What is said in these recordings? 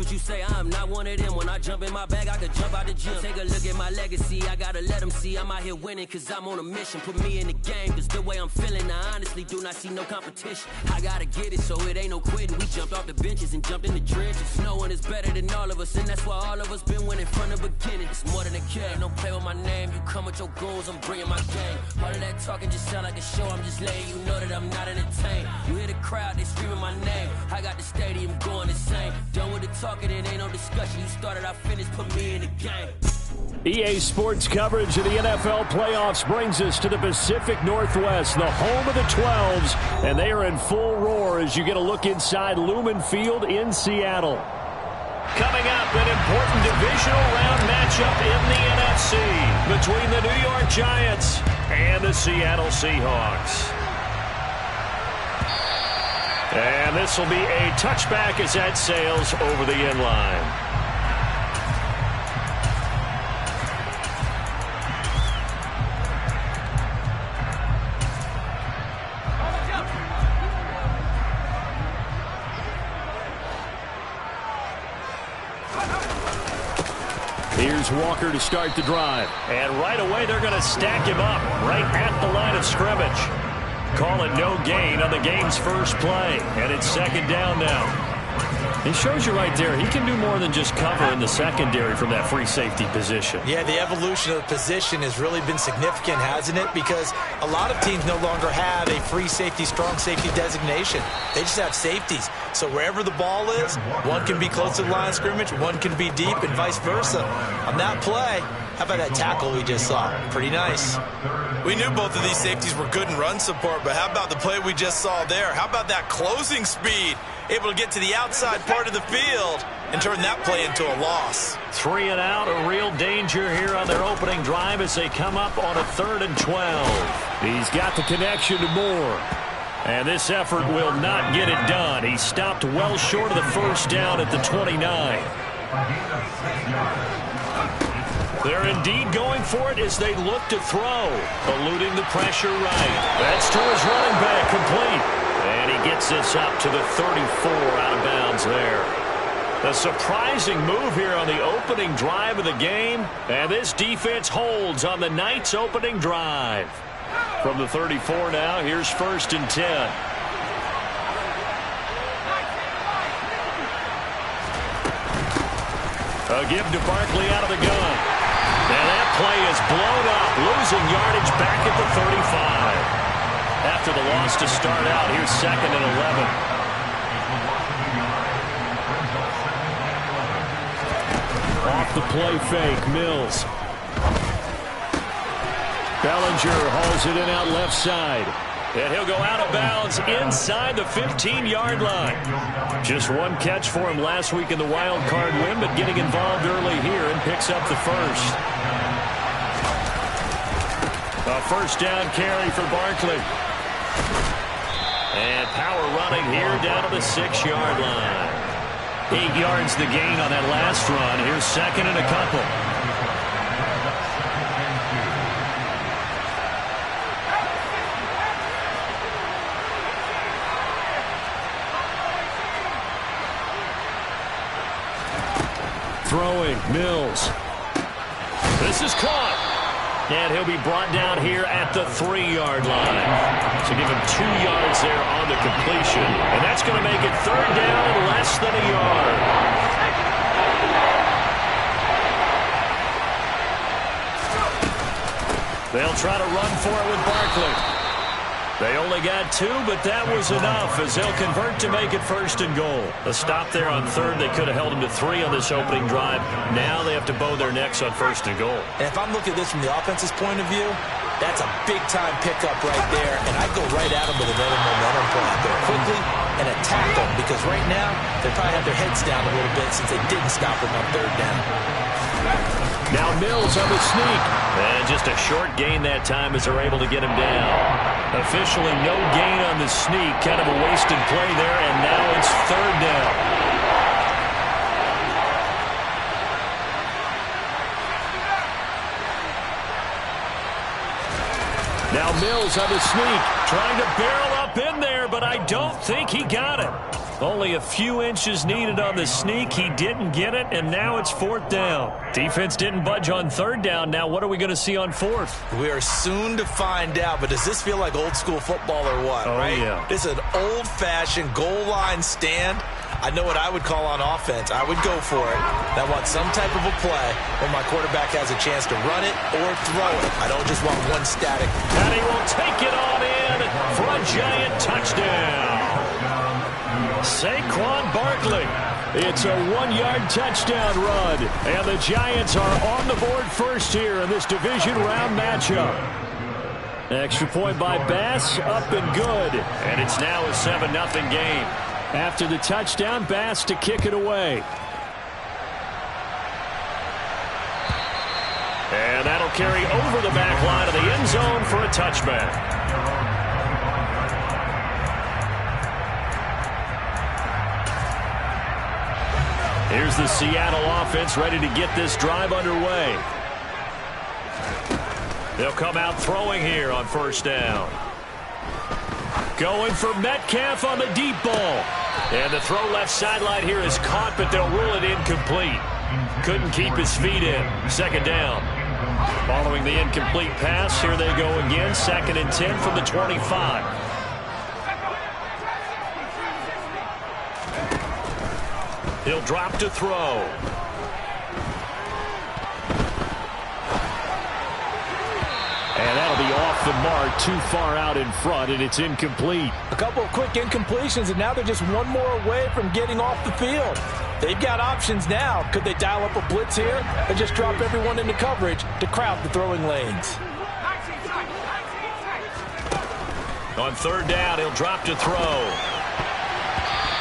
what you say, I'm not one of them. When I jump in my bag, I could jump out the gym. Take a look at my legacy, I gotta let them see I'm out here winning, cause I'm on a mission. Put me in the game, cause the way I'm feeling, I honestly do not see no competition. I gotta get it, so it ain't no quitting. We jumped off the benches and jumped in the trenches. No one is better than all of us, and that's why all of us been winning from the beginning. It's more than a game, don't play with my name. You come with your goons, I'm bringing my game. All of that talking just sound like a show, I'm just letting you know that I'm not entertained. You hear the crowd, they screaming my name. I got the stadium going insane. Done with the talking, it ain't no discussion. You started, I finished, put me in the game. EA Sports coverage of the NFL playoffs brings us to the Pacific Northwest, the home of the 12s, and they are in full roar as you get a look inside Lumen Field in Seattle. Coming up, an important divisional round matchup in the NFC between the New York Giants and the Seattle Seahawks. And this will be a touchback as that sails over the end line. Here's Walker to start the drive. And right away, they're going to stack him up right at the line of scrimmage. Call it no gain on the game's first play. And it's second down now. It shows you right there, he can do more than just cover in the secondary from that free safety position. Yeah, the evolution of the position has really been significant, hasn't it? Because a lot of teams no longer have a free safety, strong safety designation. They just have safeties. So wherever the ball is, one can be close to the line of scrimmage, one can be deep, and vice versa. On that play, how about that tackle we just saw? Pretty nice. We knew both of these safeties were good in run support, but how about the play we just saw there? How about that closing speed? Able to get to the outside part of the field and turn that play into a loss. 3 and out, a real danger here on their opening drive as they come up on a 3rd and 12. He's got the connection to Moore. And this effort will not get it done. He stopped well short of the first down at the 29. They're indeed going for it as they look to throw. Eluding the pressure right. That's to his running back, complete. And he gets this up to the 34 out of bounds there. A surprising move here on the opening drive of the game. And this defense holds on the night's opening drive. From the 34 now, here's 1st and 10. A give to Barkley out of the gun. And that play is blown up, losing yardage back at the 35. After the loss to start out, here's 2nd and 11. Off the play fake, Mills. Bellinger hauls it in out left side. And he'll go out of bounds inside the 15-yard line. Just one catch for him last week in the wild card win, but getting involved early here and picks up the first. A first down carry for Barkley. And power running here down to the 6-yard line. 8 yards the gain on that last run. Here's 2nd and a couple. Throwing, Mills. This is caught. And he'll be brought down here at the 3-yard line. So give him 2 yards there on the completion. And that's going to make it 3rd down and less than a yard. They'll try to run for it with Barkley. They only got 2, but that was enough as they'll convert to make it 1st and goal. A stop there on 3rd. They could have held him to 3 on this opening drive. Now they have to bow their necks on 1st and goal. And if I'm looking at this from the offense's point of view, that's a big-time pickup right there. And I go right at them with another momentum play out there quickly and attack them, because right now they probably have their heads down a little bit since they didn't stop him on 3rd down. Now Mills on the sneak. And just a short gain that time as they're able to get him down. Officially no gain on the sneak. Kind of a wasted play there, and now it's 3rd down. Now Mills on the sneak, trying to barrel up in there, but but I don't think he got it. Only a few inches needed on the sneak. He didn't get it, and now it's 4th down. Defense didn't budge on 3rd down. Now what are we going to see on 4th? We are soon to find out, but does this feel like old school football or what, right? Yeah. This is an old-fashioned goal line stand. I know what I would call on offense. I would go for it. I want some type of a play where my quarterback has a chance to run it or throw it. I don't just want one static. And he will take it on in for a Giant touchdown. Saquon Barkley. It's a 1-yard touchdown run. And the Giants are on the board first here in this division round matchup. Extra point by Bass, up and good. And it's now a 7-0 game. After the touchdown, Bass to kick it away. And that'll carry over the back line of the end zone for a touchback. Here's the Seattle offense ready to get this drive underway. They'll come out throwing here on 1st down. Going for Metcalf on the deep ball. And the throw left sideline here is caught, but they'll rule it incomplete. Couldn't keep his feet in. 2nd down. Following the incomplete pass, here they go again. 2nd and 10 from the 25. He'll drop to throw. And that'll be off the mark, too far out in front, and it's incomplete. A couple of quick incompletions, and now they're just one more away from getting off the field. They've got options now. Could they dial up a blitz here or just drop everyone into coverage to crowd the throwing lanes? On 3rd down, he'll drop to throw.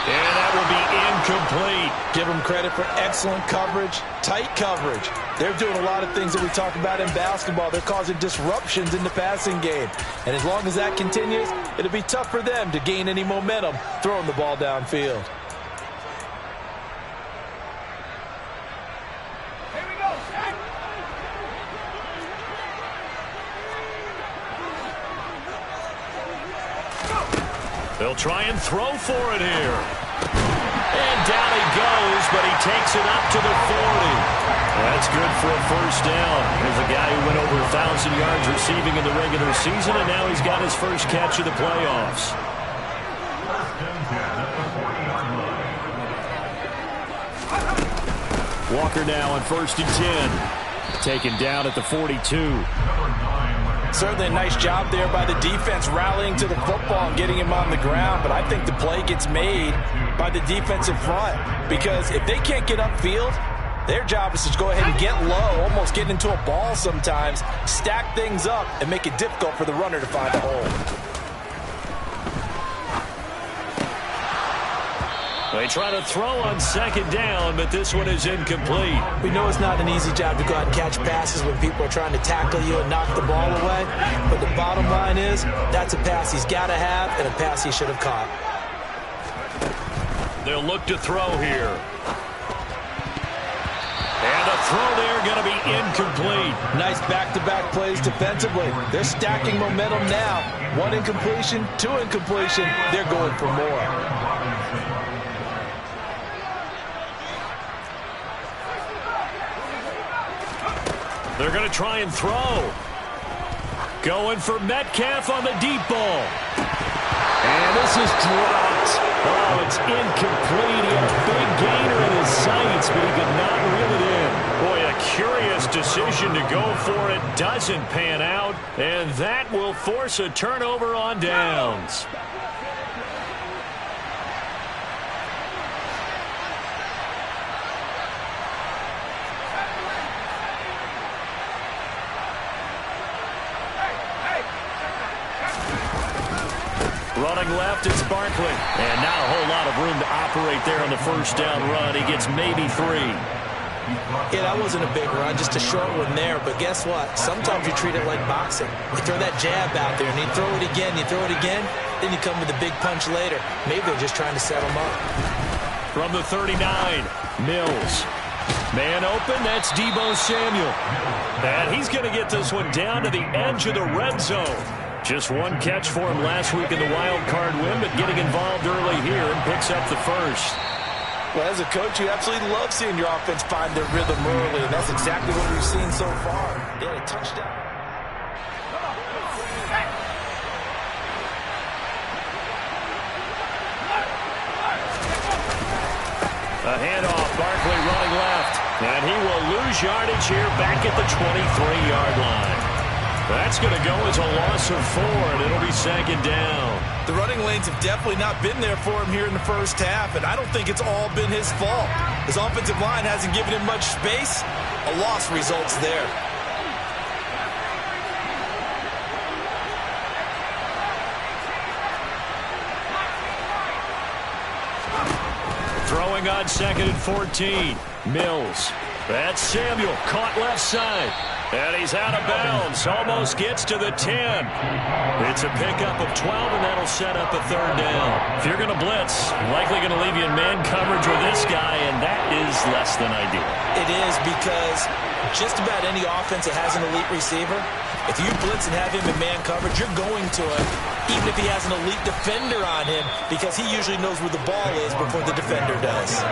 And that will be incomplete. Give them credit for excellent coverage, tight coverage. They're doing a lot of things that we talk about in basketball. They're causing disruptions in the passing game. And as long as that continues, it'll be tough for them to gain any momentum throwing the ball downfield. They'll try and throw for it here. And down he goes, but he takes it up to the 40. That's good for a 1st down. There's a guy who went over 1,000 yards receiving in the regular season, and now he's got his first catch of the playoffs. Walker now on 1st and 10. Taken down at the 42. Certainly a nice job there by the defense rallying to the football and getting him on the ground, but I think the play gets made by the defensive front because if they can't get upfield, their job is to go ahead and get low, almost get into a ball sometimes, stack things up, and make it difficult for the runner to find a hole. They try to throw on 2nd down, but this one is incomplete. We know it's not an easy job to go out and catch passes when people are trying to tackle you and knock the ball away, but the bottom line is that's a pass he's got to have and a pass he should have caught. They'll look to throw here. And a throw there going to be incomplete. Nice back-to-back plays defensively. They're stacking momentum now. 1 incompletion, 2 incompletion. They're going for more. They're going to try and throw. Going for Metcalf on the deep ball. And this is dropped. Oh, it's incomplete. He had a big gainer in his sights, but he could not reel it in. Boy, a curious decision to go for it. Doesn't pan out, and that will force a turnover on downs. Running left, it's Barkley. And not a whole lot of room to operate there on the 1st down run. He gets maybe 3. Yeah, that wasn't a big run, just a short one there. But guess what? Sometimes you treat it like boxing. You throw that jab out there, and you throw it again, then you come with a big punch later. Maybe they're just trying to set him up. From the 39, Mills. Man open, that's Deebo Samuel. And he's going to get this one down to the edge of the red zone. Just one catch for him last week in the wild card win, but getting involved early here and picks up the first. Well, as a coach, you absolutely love seeing your offense find their rhythm early, and that's exactly what we've seen so far. They had a touchdown. A handoff, Barkley running left, and he will lose yardage here back at the 23-yard line. That's going to go as a loss of 4, and it'll be second down. The running lanes have definitely not been there for him here in the first half, and I don't think it's all been his fault. His offensive line hasn't given him much space. A loss results there. Throwing on 2nd and 14. Mills. That's Samuel. Caught left side. And he's out of bounds. Almost gets to the 10. It's a pickup of 12, and that'll set up a third down. If you're going to blitz, likely going to leave you in man coverage with this guy, and that is less than ideal. It is, because just about any offense that has an elite receiver, if you blitz and have him in man coverage, you're going to him, even if he has an elite defender on him, because he usually knows where the ball is before the defender does.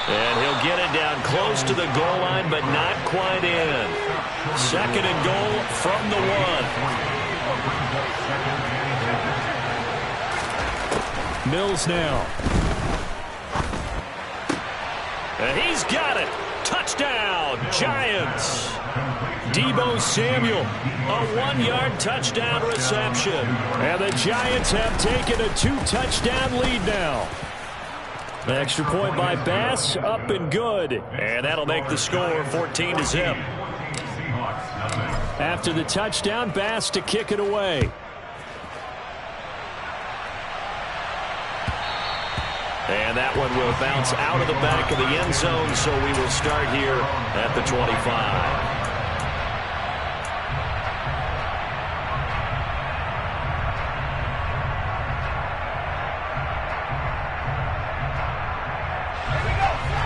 And he'll get it down close to the goal line, but not quite in. 2nd and goal from the 1. Mills now. And he's got it. Touchdown, Giants. Deebo Samuel, a 1-yard touchdown reception. And the Giants have taken a 2-touchdown lead now. An extra point by Bass, up and good. And that'll make the score 14-0. After the touchdown, Bass to kick it away. And that one will bounce out of the back of the end zone, so we will start here at the 25.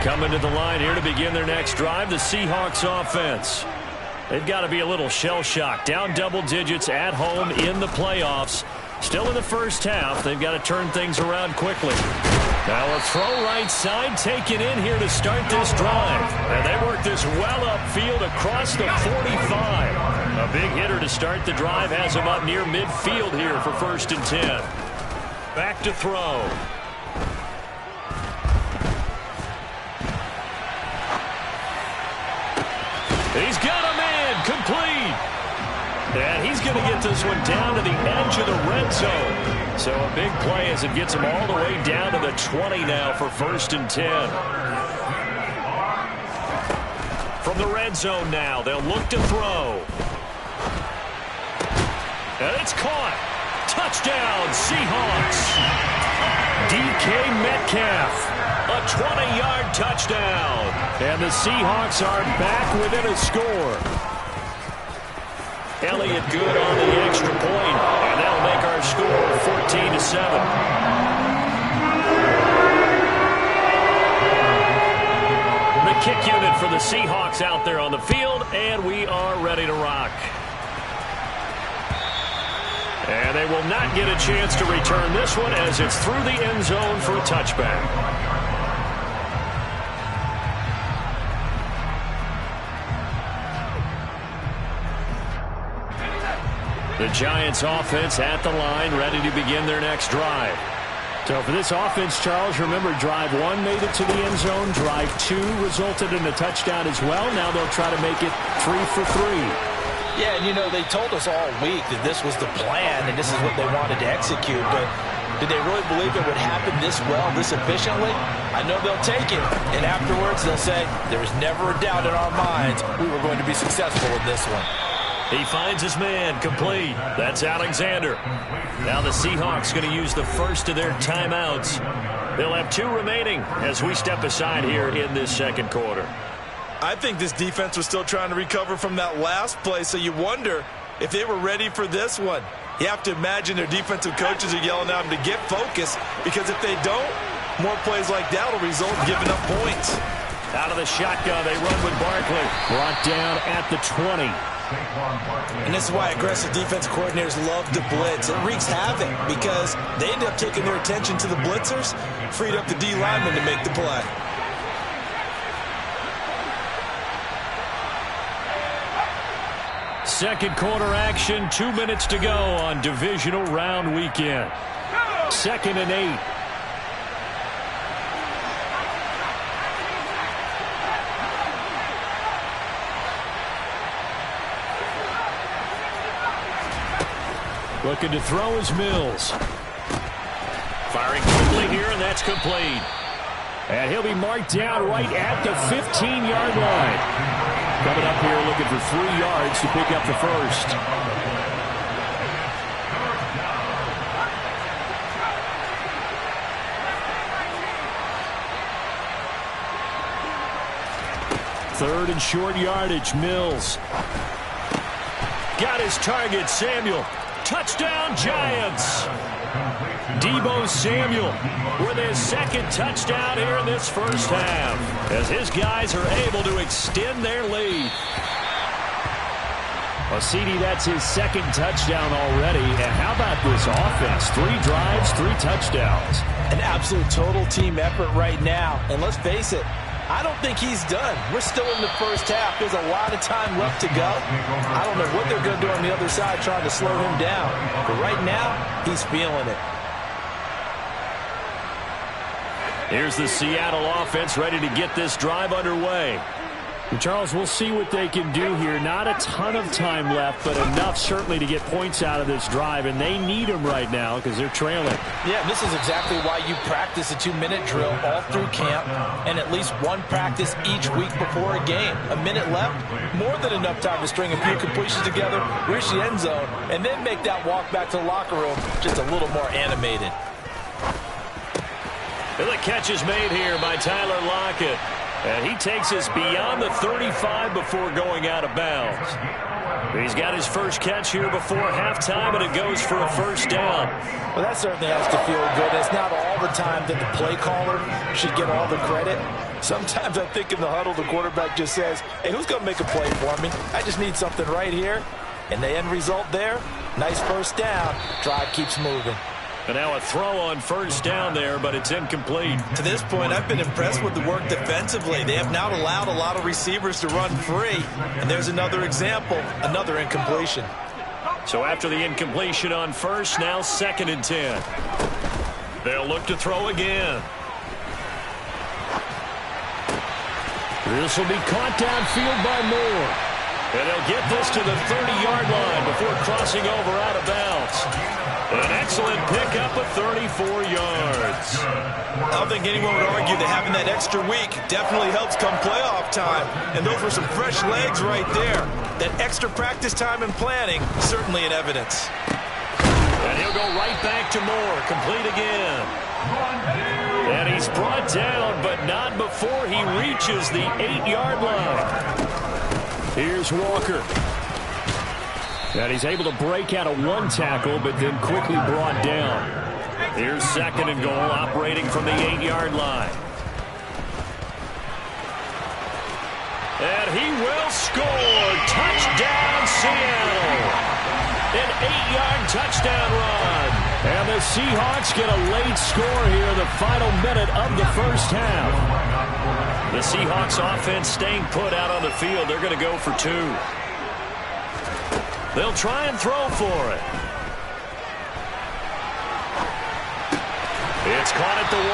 Coming to the line here to begin their next drive, the Seahawks offense. They've got to be a little shell-shocked. Down double digits at home in the playoffs. Still in the first half. They've got to turn things around quickly. Now a throw right side taken in here to start this drive. And they work this well upfield across the 45. A big hitter to start the drive has him up near midfield here for 1st and 10. Back to throw. He's got a man, complete. And he's going to get this one down to the edge of the red zone. So a big play as it gets him all the way down to the 20 now for 1st and 10. From the red zone now, they'll look to throw. And it's caught. Touchdown, Seahawks. DK Metcalf. A 20-yard touchdown. And the Seahawks are back within a score. Elliott good on the extra point. And that'll make our score 14-7. The kick unit for the Seahawks out there on the field. And we are ready to rock. And they will not get a chance to return this one as it's through the end zone for a touchback. The Giants offense at the line, ready to begin their next drive. So for this offense, Charles, remember drive 1 made it to the end zone. Drive 2 resulted in a touchdown as well. Now they'll try to make it 3 for 3. Yeah, and you know, they told us all week that this was the plan and this is what they wanted to execute, but did they really believe it would happen this well, this efficiently? I know they'll take it, and afterwards they'll say, there was never a doubt in our minds we were going to be successful in this one. He finds his man, complete. That's Alexander. Now the Seahawks going to use the first of their timeouts. They'll have 2 remaining as we step aside here in this second quarter. I think this defense was still trying to recover from that last play, so you wonder if they were ready for this one. You have to imagine their defensive coaches are yelling at them to get focused, because if they don't, more plays like that will result in giving up points. Out of the shotgun, they run with Barkley. Brought down at the 20. And this is why aggressive defense coordinators love to blitz. It wreaks havoc because they end up taking their attention to the blitzers, freed up the D lineman to make the play. Second quarter action, 2 minutes to go on divisional round weekend. 2nd and 8. Looking to throw is Mills. Firing quickly here, and that's complete. And he'll be marked down right at the 15-yard line. Coming up here looking for 3 yards to pick up the first. Third and short yardage, Mills. Got his target, Samuel. Touchdown, Giants. Deebo Samuel with his second touchdown here in this first half, as his guys are able to extend their lead. Well, CD, that's his second touchdown already. And how about this offense? 3 drives, 3 touchdowns. An absolute total team effort right now. And let's face it, I don't think he's done. We're still in the first half. There's a lot of time left to go. I don't know what they're going to do on the other side trying to slow him down. But right now, he's feeling it. Here's the Seattle offense ready to get this drive underway. And Charles, we'll see what they can do here. Not a ton of time left, but enough certainly to get points out of this drive, and they need them right now because they're trailing. Yeah, this is exactly why you practice a 2-minute drill all through camp and at least one practice each week before a game. A minute left, more than enough time to string a few completions together, reach the end zone, and then make that walk back to the locker room just a little more animated. And the catch is made here by Tyler Lockett. And he takes us beyond the 35 before going out of bounds. He's got his first catch here before halftime, and it goes for a first down. Well, that certainly has to feel good. It's not all the time that the play caller should get all the credit. Sometimes I think in the huddle, the quarterback just says, hey, who's going to make a play for me? I just need something right here. And the end result there, nice first down. Drive keeps moving. And now a throw on first down there, but it's incomplete. To this point, I've been impressed with the work defensively. They have not allowed a lot of receivers to run free. And there's another example, another incompletion. So after the incompletion on first, now 2nd and 10. They'll look to throw again. This will be caught downfield by Moore. And they'll get this to the 30-yard line before crossing over out of bounds. An excellent pickup of 34 yards. I don't think anyone would argue that having that extra week definitely helps come playoff time. And those were some fresh legs right there. That extra practice time and planning, certainly in evidence. And he'll go right back to Moore, complete again. And he's brought down, but not before he reaches the 8-yard line. Here's Walker. And he's able to break out of 1 tackle, but then quickly brought down. Here's 2nd and goal, operating from the 8-yard line. And he will score. Touchdown, Seattle. An 8-yard touchdown run. And the Seahawks get a late score here in the final minute of the first half. The Seahawks offense staying put out on the field. They're going to go for 2. They'll try and throw for it. It's caught at the 1.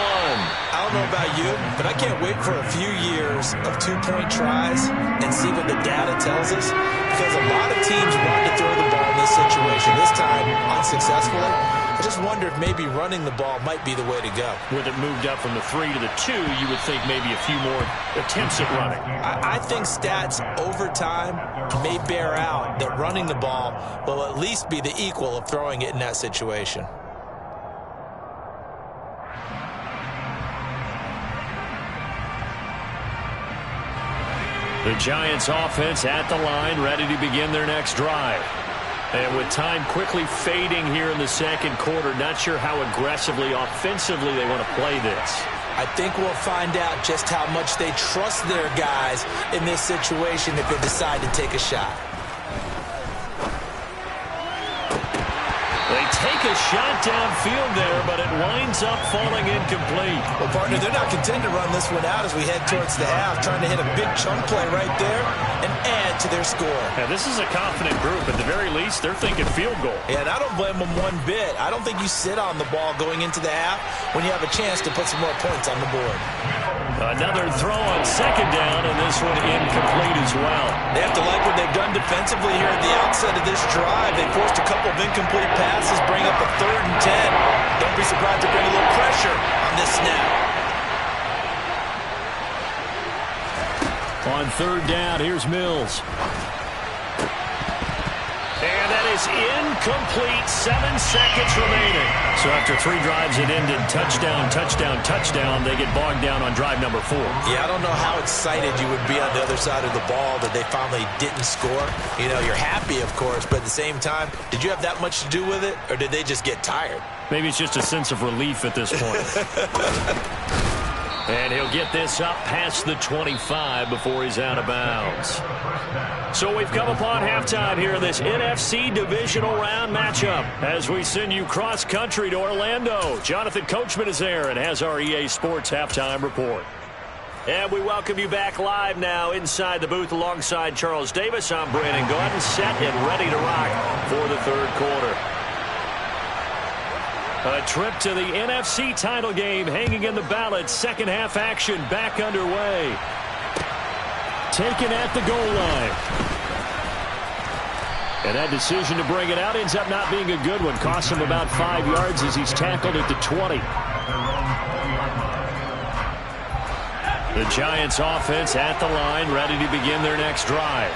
I don't know about you, but I can't wait for a few years of 2-point tries and see what the data tells us. Because a lot of teams want to throw the ball in this situation. This time, unsuccessfully. I just wonder if maybe running the ball might be the way to go. With it moved up from the 3 to the 2, you would think maybe a few more attempts at running. I think stats over time may bear out that running the ball will at least be the equal of throwing it in that situation. The Giants offense at the line, ready to begin their next drive. And with time quickly fading here in the second quarter, not sure how aggressively, offensively they want to play this. I think we'll find out just how much they trust their guys in this situation if they decide to take a shot. They take a shot downfield there, but it winds up falling incomplete. Well, partner, they're not content to run this one out as we head towards the half, trying to hit a big chunk play right there and add to their score. Now, this is a confident group. At the very least, they're thinking field goal. And I don't blame them one bit. I don't think you sit on the ball going into the half when you have a chance to put some more points on the board. Another throw on second down, and this one incomplete as well. They have to like what they've done defensively here at the outset of this drive. They forced a couple of incomplete passes, bring up a 3rd and 10. Don't be surprised to bring a little pressure on this snap. On 3rd down, here's Mills. And that is incomplete. 7 seconds remaining. So after 3 drives, it ended touchdown, touchdown, touchdown. They get bogged down on drive number 4. Yeah, I don't know how excited you would be on the other side of the ball that they finally didn't score. You know, you're happy, of course, but at the same time, did you have that much to do with it, or did they just get tired? Maybe it's just a sense of relief at this point. And he'll get this up past the 25 before he's out of bounds. So we've come upon halftime here in this NFC Divisional Round matchup as we send you cross-country to Orlando. Jonathan Coachman is there and has our EA Sports Halftime Report. And we welcome you back live now inside the booth alongside Charles Davis. I'm Brandon Gordon, set and ready to rock for the 3rd quarter. A trip to the NFC title game hanging in the balance. Second half action back underway. Taken at the goal line. And that decision to bring it out ends up not being a good one. Costs him about 5 yards as he's tackled at the 20. The Giants offense at the line, ready to begin their next drive.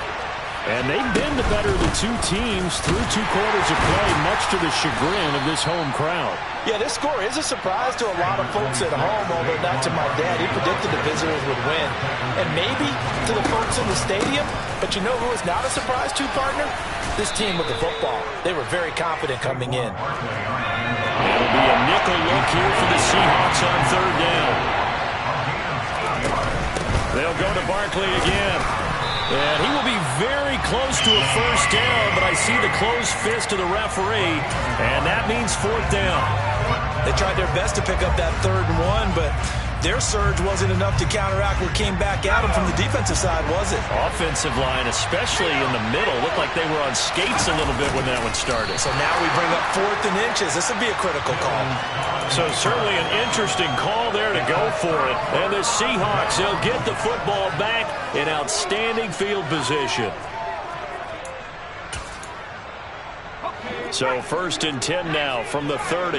And they've been the better of the 2 teams through 2 quarters of play, much to the chagrin of this home crowd. Yeah, this score is a surprise to a lot of folks at home, although not to my dad. He predicted the visitors would win. And maybe to the folks in the stadium, but you know who is not a surprise to, partner? This team with the football. They were very confident coming in. It'll be a nickel look here for the Seahawks on 3rd down. They'll go to Barkley again. And he will be very close to a 1st down, but I see the closed fist of the referee, and that means 4th down. They tried their best to pick up that 3rd and 1, but their surge wasn't enough to counteract what came back at them from the defensive side, was it? Offensive line, especially in the middle, looked like they were on skates a little bit when that one started. So now we bring up 4th and inches. This would be a critical call. So certainly an interesting call there to go for it. And the Seahawks, they'll get the football back in outstanding field position. So 1st and 10 now from the 30.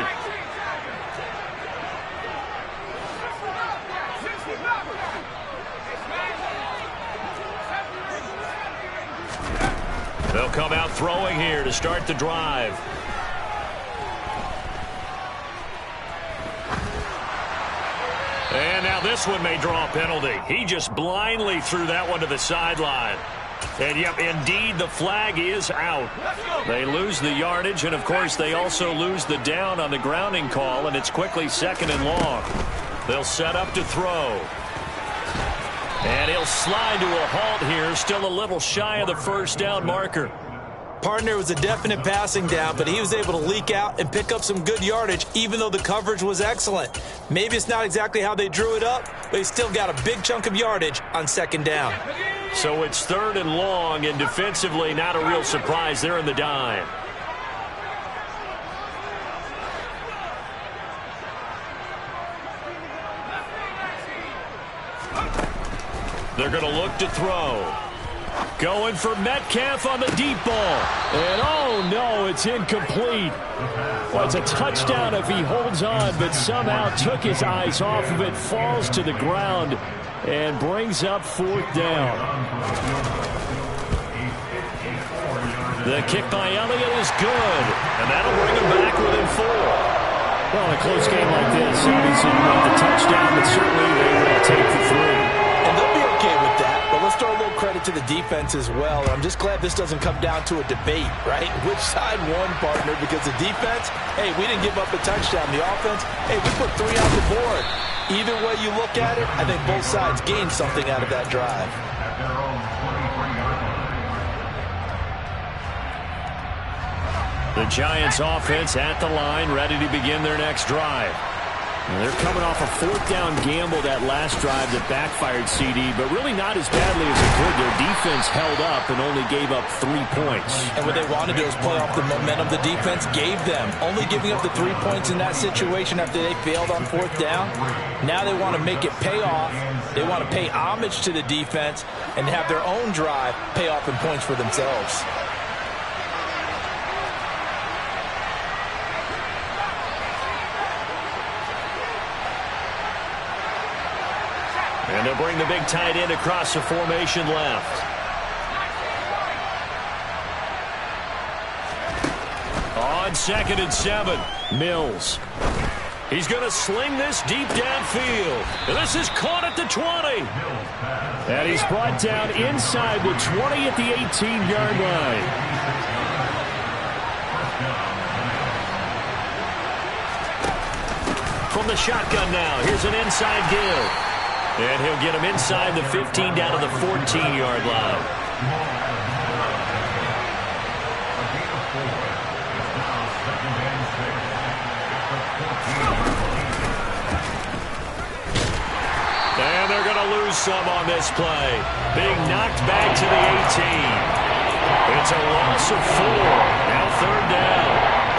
They'll come out throwing here to start the drive. And now this one may draw a penalty. He just blindly threw that one to the sideline. And, yep, indeed, the flag is out. They lose the yardage, and, of course, they also lose the down on the grounding call, and it's quickly 2nd and long. They'll set up to throw. And he'll slide to a halt here, still a little shy of the 1st down marker. Partner, was a definite passing down, but he was able to leak out and pick up some good yardage, even though the coverage was excellent. Maybe it's not exactly how they drew it up, but he still got a big chunk of yardage on 2nd down. So it's 3rd and long, and defensively not a real surprise. They're in the dime. They're going to look to throw. Going for Metcalf on the deep ball. And, oh, no, it's incomplete. Well, it's a touchdown if he holds on, but somehow took his eyes off of it, falls to the ground, and brings up 4th down. The kick by Elliott is good, and that'll bring him back within 4. Well, in a close game like this, obviously you want the touchdown, but certainly they will take the 3. And they'll be okay with that, but let's throw a little credit to to the defense as well. I'm just glad this doesn't come down to a debate, right? Which side won, partner? Because the defense, hey, we didn't give up a touchdown. The offense, hey, we put 3 on the board. Either way you look at it, I think both sides gained something out of that drive. The Giants offense at the line, ready to begin their next drive. And they're coming off a 4th down gamble that last drive that backfired CD, but really not as badly as it could. Their defense held up and only gave up 3 points. And what they wanted to do is play off the momentum the defense gave them. Only giving up the 3 points in that situation after they failed on 4th down. Now they want to make it pay off. They want to pay homage to the defense and have their own drive pay off in points for themselves. And they'll bring the big tight end across the formation left. On 2nd and 7, Mills. He's going to sling this deep downfield. And this is caught at the 20. And he's brought down inside the 20 at the 18-yard line. From the shotgun now, here's an inside give. And he'll get him inside the 15 down to the 14-yard line. And they're going to lose some on this play. Being knocked back to the 18. It's a loss of 4. Now 3rd down.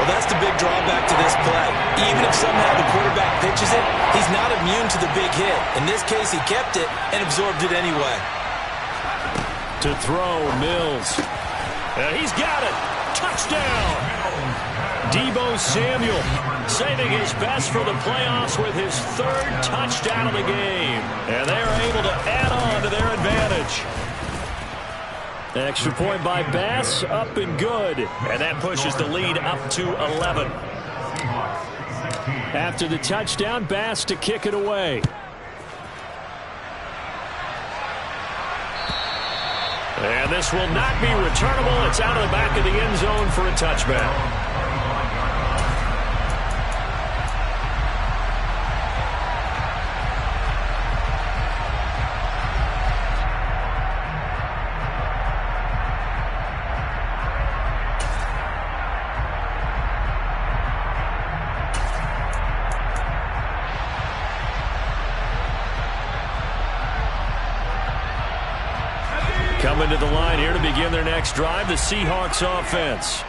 Well, that's the big drawback to this play. Even if somehow the quarterback pitches it, he's not immune to the big hit. In this case, he kept it and absorbed it anyway. To throw, Mills. And he's got it. Touchdown. Deebo Samuel saving his best for the playoffs with his 3rd touchdown of the game. And they are able to add on to their advantage. Extra point by Bass, up and good. And that pushes the lead up to 11. After the touchdown, Bass to kick it away. And this will not be returnable. It's out of the back of the end zone for a touchback. Coming to the line here to begin their next drive, the Seahawks offense.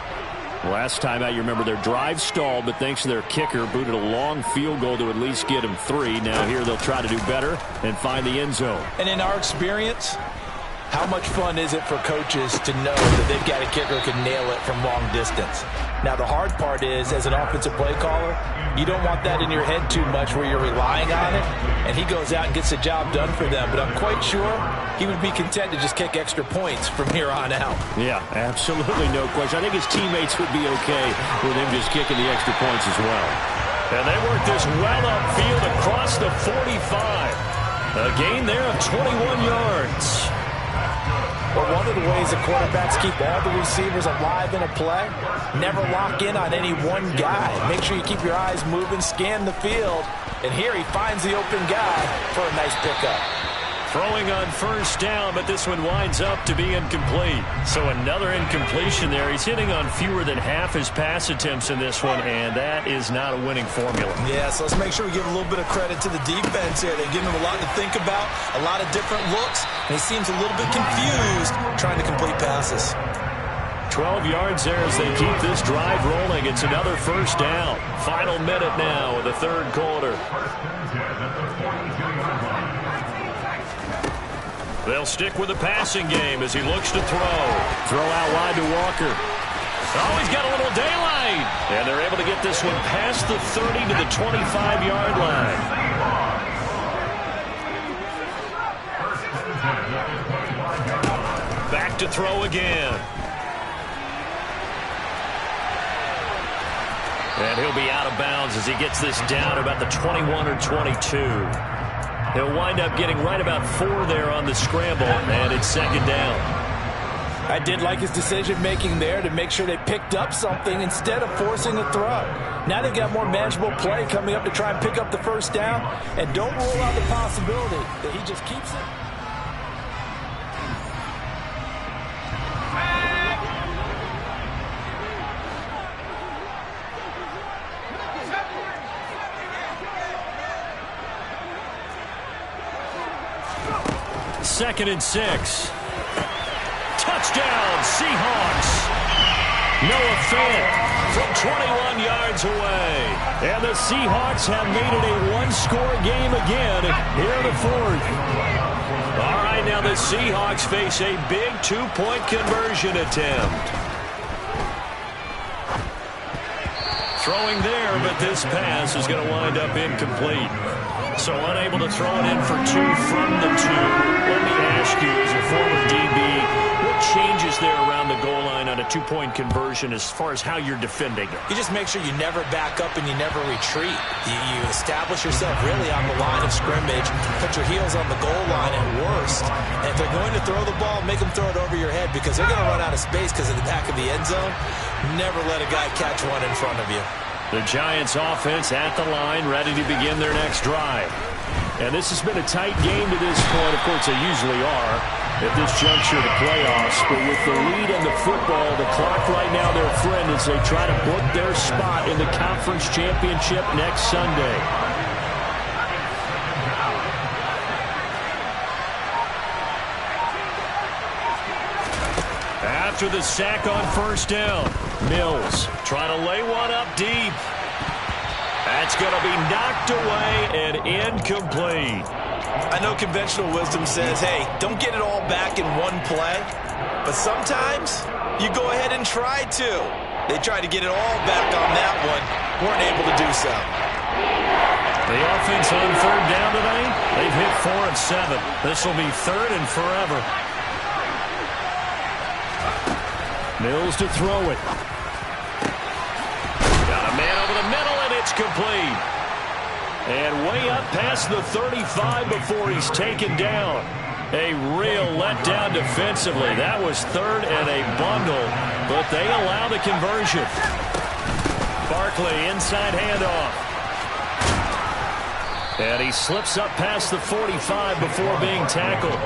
Last time out, you remember their drive stalled, but thanks to their kicker, booted a long field goal to at least get them 3. Now here they'll try to do better and find the end zone. And in our experience, how much fun is it for coaches to know that they've got a kicker who can nail it from long distance? Now, the hard part is, as an offensive play caller, you don't want that in your head too much where you're relying on it, and he goes out and gets the job done for them. But I'm quite sure he would be content to just kick extra points from here on out. Yeah, absolutely no question. I think his teammates would be okay with him just kicking the extra points as well. And they work this well upfield across the 45. A gain there of 21 yards. But one of the ways the quarterbacks keep all the receivers alive in a play, never lock in on any one guy. Make sure you keep your eyes moving, scan the field, and here he finds the open guy for a nice pickup. Throwing on 1st down, but this one winds up to be incomplete. So another incompletion there. He's hitting on fewer than half his pass attempts in this one, and that is not a winning formula. Yeah, so let's make sure we give a little bit of credit to the defense here. They've given him a lot to think about, a lot of different looks, and he seems a little bit confused trying to complete passes. 12 yards there as they keep this drive rolling. It's another 1st down. Final minute now of the 3rd quarter. They'll stick with the passing game as he looks to throw. Throw out wide to Walker. Oh, he's got a little daylight. And they're able to get this one past the 30 to the 25-yard line. Back to throw again. And he'll be out of bounds as he gets this down about the 21 or 22. He'll wind up getting right about 4 there on the scramble, and it's 2nd down. I did like his decision-making there to make sure they picked up something instead of forcing a throw. Now they've got more manageable play coming up to try and pick up the 1st down, and don't rule out the possibility that he just keeps it. Second and 6. Touchdown, Seahawks. Noah Fant from 21 yards away. And the Seahawks have made it a one-score game again here in the 4th. All right, now the Seahawks face a big 2-point conversion attempt. Throwing there, but this pass is going to wind up incomplete. So unable to throw it in for 2 from the 2. Let me ask you, as a former DB, what changes there around the goal line on a 2-point conversion as far as how you're defending it? You just make sure you never back up and you never retreat. You establish yourself really on the line of scrimmage, put your heels on the goal line at worst. And if they're going to throw the ball, make them throw it over your head because they're going to run out of space because of the back of the end zone. Never let a guy catch one in front of you. The Giants offense at the line, ready to begin their next drive. And this has been a tight game to this point. Of course, they usually are at this juncture of the playoffs. But with the lead in the football, the clock right now their friend as they try to book their spot in the conference championship next Sunday. After the sack on 1st down, Mills trying to lay one up deep. That's going to be knocked away and incomplete. I know conventional wisdom says, hey, don't get it all back in one play. But sometimes you go ahead and try to. They tried to get it all back on that one. Weren't able to do so. The offense on 3rd down tonight, they've hit 4 of 7. This will be 3rd and forever. Mills to throw it. Got a man over the middle, and it's complete. And way up past the 35 before he's taken down. A real letdown defensively. That was 3rd and a bundle, but they allow the conversion. Barkley inside handoff. And he slips up past the 45 before being tackled.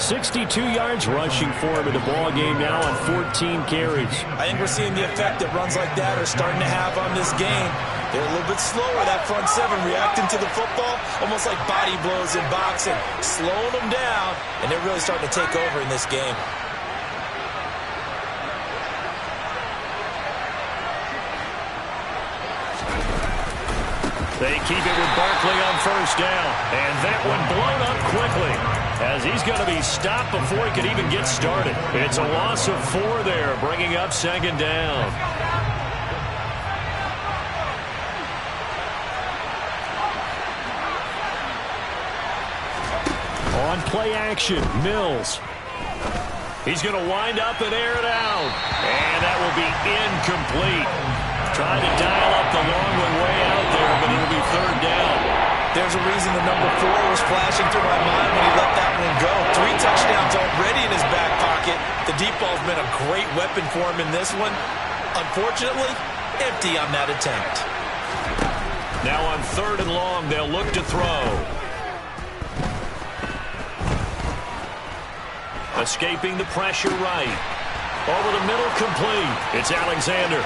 62 yards rushing for him in the ball game now on 14 carries. I think we're seeing the effect that runs like that are starting to have on this game. They're a little bit slower, that front 7, reacting to the football, almost like body blows in boxing, slowing them down, and they're really starting to take over in this game. They keep it with Barkley on 1st down, and that one blown up quickly as he's going to be stopped before he can even get started. It's a loss of 4 there, bringing up 2nd down. On play action, Mills. He's going to wind up and air it out, and that will be incomplete. Trying to dial up the long one way out there, but it'll be 3rd down. There's a reason the number 4 was flashing through my mind when he let that one go. 3 touchdowns already in his back pocket. The deep ball's been a great weapon for him in this one. Unfortunately, empty on that attempt. Now on 3rd and long, they'll look to throw. Escaping the pressure right. Over the middle, complete. It's Alexander.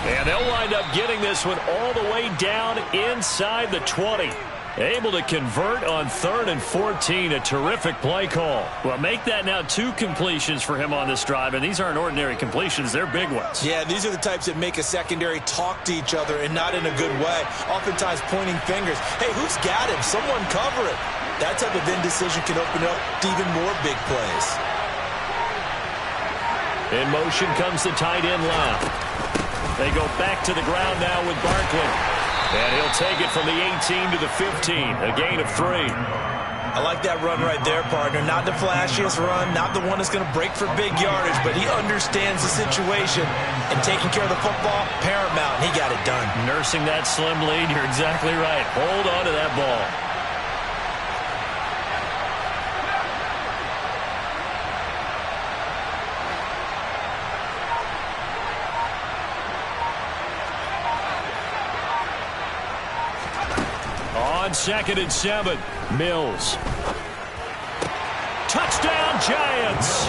And they'll wind up getting this one all the way down inside the 20. Able to convert on 3rd and 14. A terrific play call. Well, make that now 2 completions for him on this drive, and these aren't ordinary completions. They're big ones. Yeah, these are the types that make a secondary talk to each other and not in a good way. Oftentimes pointing fingers. Hey, who's got him? Someone cover it. That type of indecision can open up to even more big plays. In motion comes the tight end left. They go back to the ground now with Barkley. And he'll take it from the 18 to the 15. A gain of 3. I like that run right there, partner. Not the flashiest run, not the one that's going to break for big yardage, but he understands the situation. And taking care of the football, paramount. He got it done. Nursing that slim lead, you're exactly right. Hold on to that ball. on 2nd and 7. Mills. Touchdown, Giants!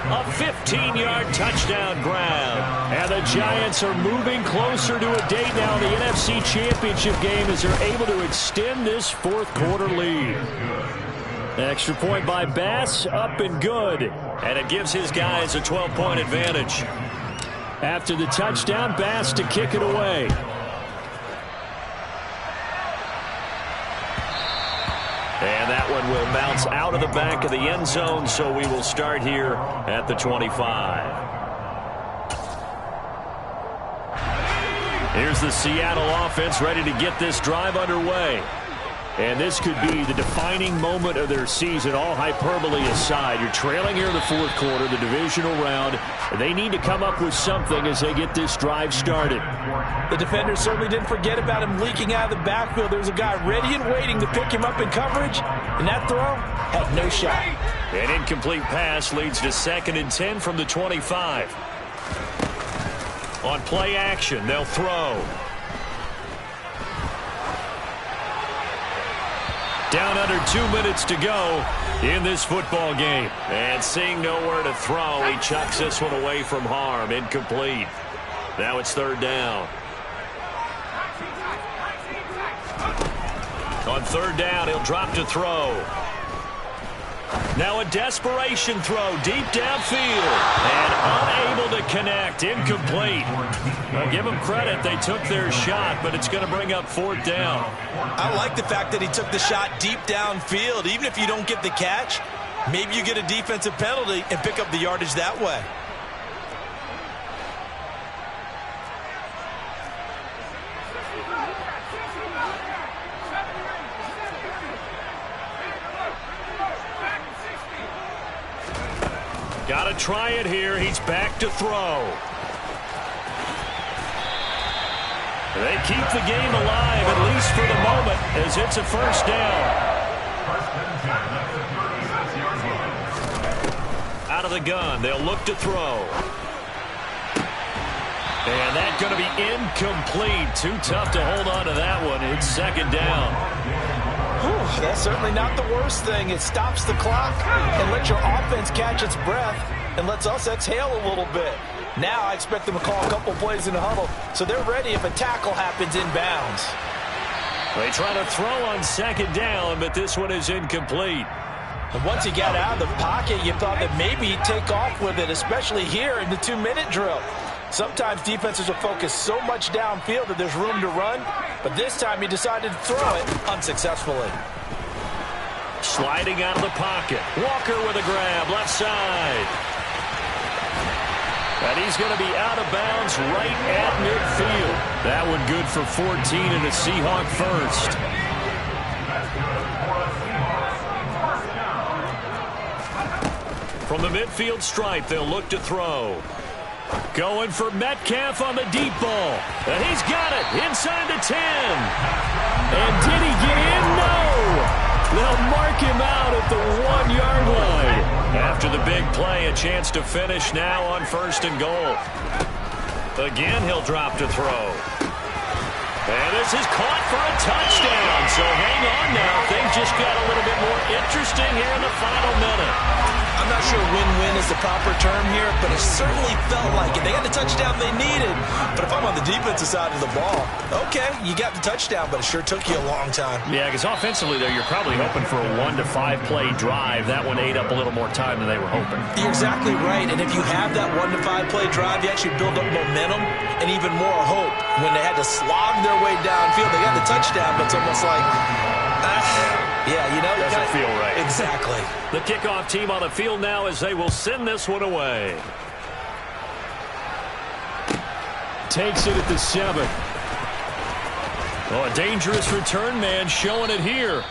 A 15-yard touchdown grab. And the Giants are moving closer to a date now in the NFC Championship game as they're able to extend this fourth quarter lead. Extra point by Bass, up and good. And it gives his guys a 12-point advantage. After the touchdown, Bass to kick it away. And that one will bounce out of the back of the end zone, so we will start here at the 25. Here's the Seattle offense ready to get this drive underway. And this could be the defining moment of their season, all hyperbole aside. You're trailing here in the fourth quarter, the divisional round. They need to come up with something as they get this drive started. The defenders certainly didn't forget about him leaking out of the backfield. There was a guy ready and waiting to pick him up in coverage, and that throw had no shot. An incomplete pass leads to 2nd and 10 from the 25. On play action, they'll throw. Down under 2 minutes to go in this football game. And seeing nowhere to throw, he chucks this one away from harm. Incomplete. Now it's 3rd down. On 3rd down, he'll drop to throw. Now a desperation throw deep downfield. And unable to connect. Incomplete. Well, give them credit. They took their shot, but it's going to bring up 4th down. I like the fact that he took the shot deep downfield. Even if you don't get the catch, maybe you get a defensive penalty and pick up the yardage that way. Got to try it here. He's back to throw. They keep the game alive, at least for the moment, as it's a 1st down. Out of the gun, they'll look to throw. And that's going to be incomplete. Too tough to hold on to that one. It's 2nd down. Whew, that's certainly not the worst thing. It stops the clock and lets your offense catch its breath and lets us exhale a little bit. Now I expect them to call a couple plays in the huddle, so they're ready if a tackle happens inbounds. They try to throw on 2nd down, but this one is incomplete. And once he got out of the pocket, you thought that maybe he'd take off with it, especially here in the 2-minute drill. Sometimes defenses will focus so much downfield that there's room to run, but this time he decided to throw it unsuccessfully. Sliding out of the pocket. Walker with a grab, left side. And he's going to be out of bounds right at midfield. That one good for 14 and a Seahawk first. From the midfield stripe, they'll look to throw. Going for Metcalf on the deep ball. And he's got it inside the 10. And did he get in? No. They'll mark him out at the 1-yard line. After the big play, a chance to finish now on 1st and goal. Again, he'll drop to throw. And this is caught for a touchdown. So hang on now. Things just got a little bit more interesting here in the final minute. I'm not sure win-win is the proper term here, but it certainly felt like it. They got the touchdown they needed. But if I'm on the defensive side of the ball, okay, you got the touchdown, but it sure took you a long time. Yeah, because offensively, though, you're probably hoping for a 1 to 5 play drive. That one ate up a little more time than they were hoping. You're exactly right. And if you have that 1 to 5 play drive, you actually build up momentum and even more hope. When they had to slog their way downfield, they got the touchdown, but it's almost like, yeah, you know. Doesn't feel right. Exactly. The kickoff team on the field now as they will send this one away. Takes it at the 7. Oh, a dangerous return man showing it here.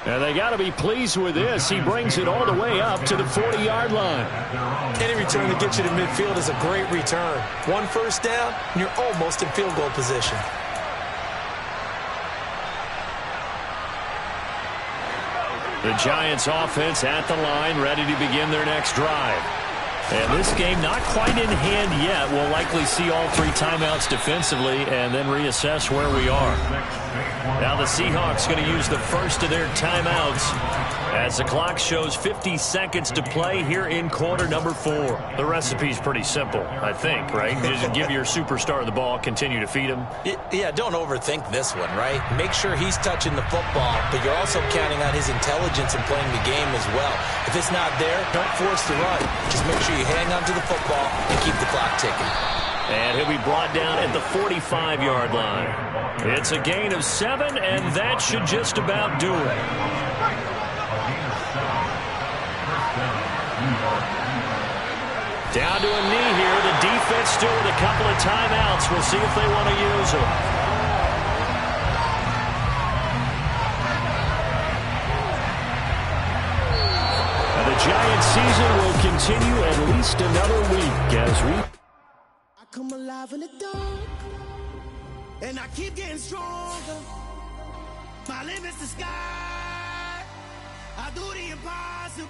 And they got to be pleased with this. He brings it all the way up to the 40-yard line. Any return that gets you to midfield is a great return. 1 first down, and you're almost in field goal position. The Giants offense at the line, ready to begin their next drive. And this game not quite in hand yet. We'll likely see all 3 timeouts defensively and then reassess where we are. Now the Seahawks going to use the first of their timeouts as the clock shows 50 seconds to play here in quarter number 4. The recipe's pretty simple, I think, right? Just give your superstar the ball, continue to feed him. Yeah, don't overthink this one, right? Make sure he's touching the football, but you're also counting on his intelligence in playing the game as well. If it's not there, don't force the run. Just make sure you hang on to the football and keep the clock ticking. And he'll be brought down at the 45-yard line. It's a gain of 7, and that should just about do it. Down to a knee here. The defense still with a couple of timeouts. We'll see if they want to use them. And the Giants season will continue at least another week as we... I come alive in the dark, and I keep getting stronger. My limit's the sky. I do the impossible.